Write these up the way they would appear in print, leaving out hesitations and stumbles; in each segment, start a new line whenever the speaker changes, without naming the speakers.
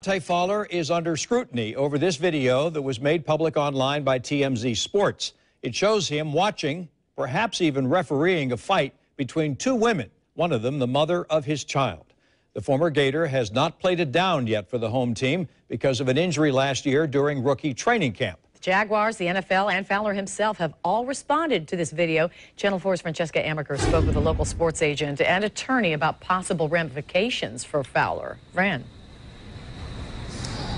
Dante Fowler is under scrutiny over this video that was made public online by TMZ Sports. It shows him watching, perhaps even refereeing, a fight between two women, one of them the mother of his child. The former Gator has not played it down yet for the home team because of an injury last year during rookie training camp.
The Jaguars, the NFL, and Fowler himself have all responded to this video. Channel 4's Francesca Amaker spoke with a local sports agent and attorney about possible ramifications for Fowler. Fran.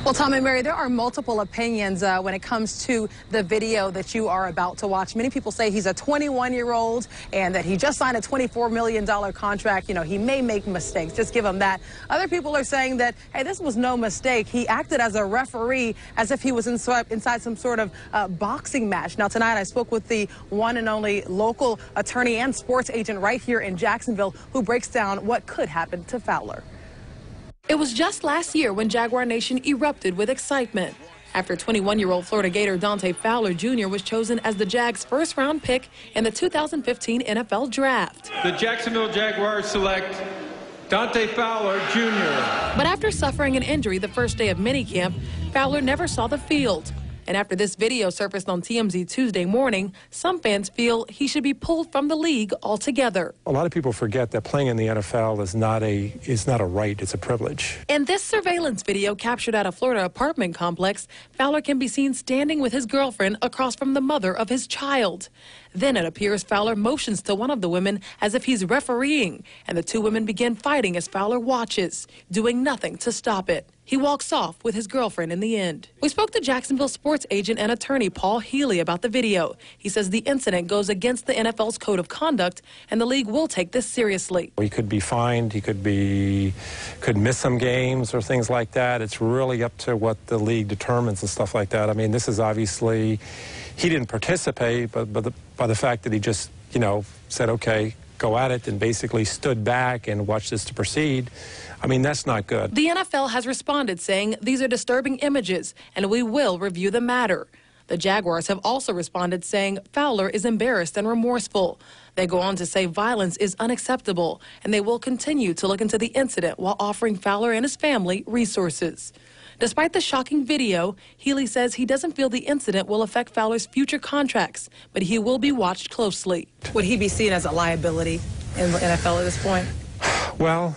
Well, Tom and Mary, there are multiple opinions when it comes to the video that you are about to watch. Many people say he's a 21-year-old and that he just signed a $24 million contract. You know, he may make mistakes. Just give him that. Other people are saying that, hey, this was no mistake. He acted as a referee as if he was inside some sort of boxing match. Now, tonight I spoke with the one and only local attorney and sports agent right here in Jacksonville who breaks down what could happen to Fowler.
It was just last year when Jaguar Nation erupted with excitement after 21-year-old Florida Gator Dante Fowler Jr. was chosen as the Jags' first-round pick in the 2015 NFL Draft.
The Jacksonville Jaguars select Dante Fowler Jr.
But after suffering an injury the first day of minicamp, Fowler never saw the field. And after this video surfaced on TMZ Tuesday morning, some fans feel he should be pulled from the league altogether.
A lot of people forget that playing in the NFL is not a right, it's a privilege.
In this surveillance video captured at a Florida apartment complex, Fowler can be seen standing with his girlfriend across from the mother of his child. Then it appears Fowler motions to one of the women as if he's refereeing, and the two women begin fighting as Fowler watches, doing nothing to stop it. He walks off with his girlfriend in the end. We spoke to Jacksonville sports agent and attorney Paul Healy about the video. He says the incident goes against the NFL's code of conduct, and the league will take this seriously.
He could be fined, he could miss some games or things like that. It's really up to what the league determines and stuff like that. I mean, this is obviously, he didn't participate, but by the fact that he just, said, okay, go at it, and basically stood back and watched this to proceed, I mean, that's not good.
The NFL has responded saying these are disturbing images and we will review the matter. The Jaguars have also responded saying Fowler is embarrassed and remorseful. They go on to say violence is unacceptable and they will continue to look into the incident while offering Fowler and his family resources. Despite the shocking video, Healy says he doesn't feel the incident will affect Fowler's future contracts, but he will be watched closely.
Would he be seen as a liability in the NFL at this point?
Well,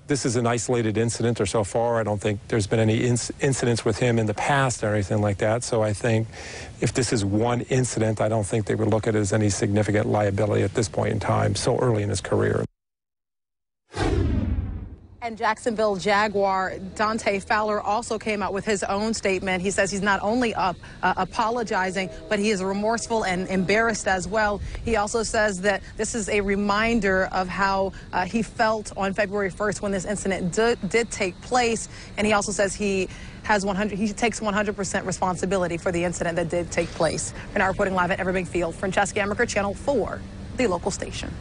this is an isolated incident, or so far. I don't think there's been any incidents with him in the past or anything like that. So I think if this is one incident, I don't think they would look at it as any significant liability at this point in time, so early in his career.
And Jacksonville Jaguar Dante Fowler also came out with his own statement. He says he's not only apologizing, but he is remorseful and embarrassed as well. He also says that this is a reminder of how he felt on February 1st when this incident did take place. And he also says he takes 100% responsibility for the incident that did take place. We're now reporting live at Everbank Field. Francesca Amaker, Channel 4, the local station.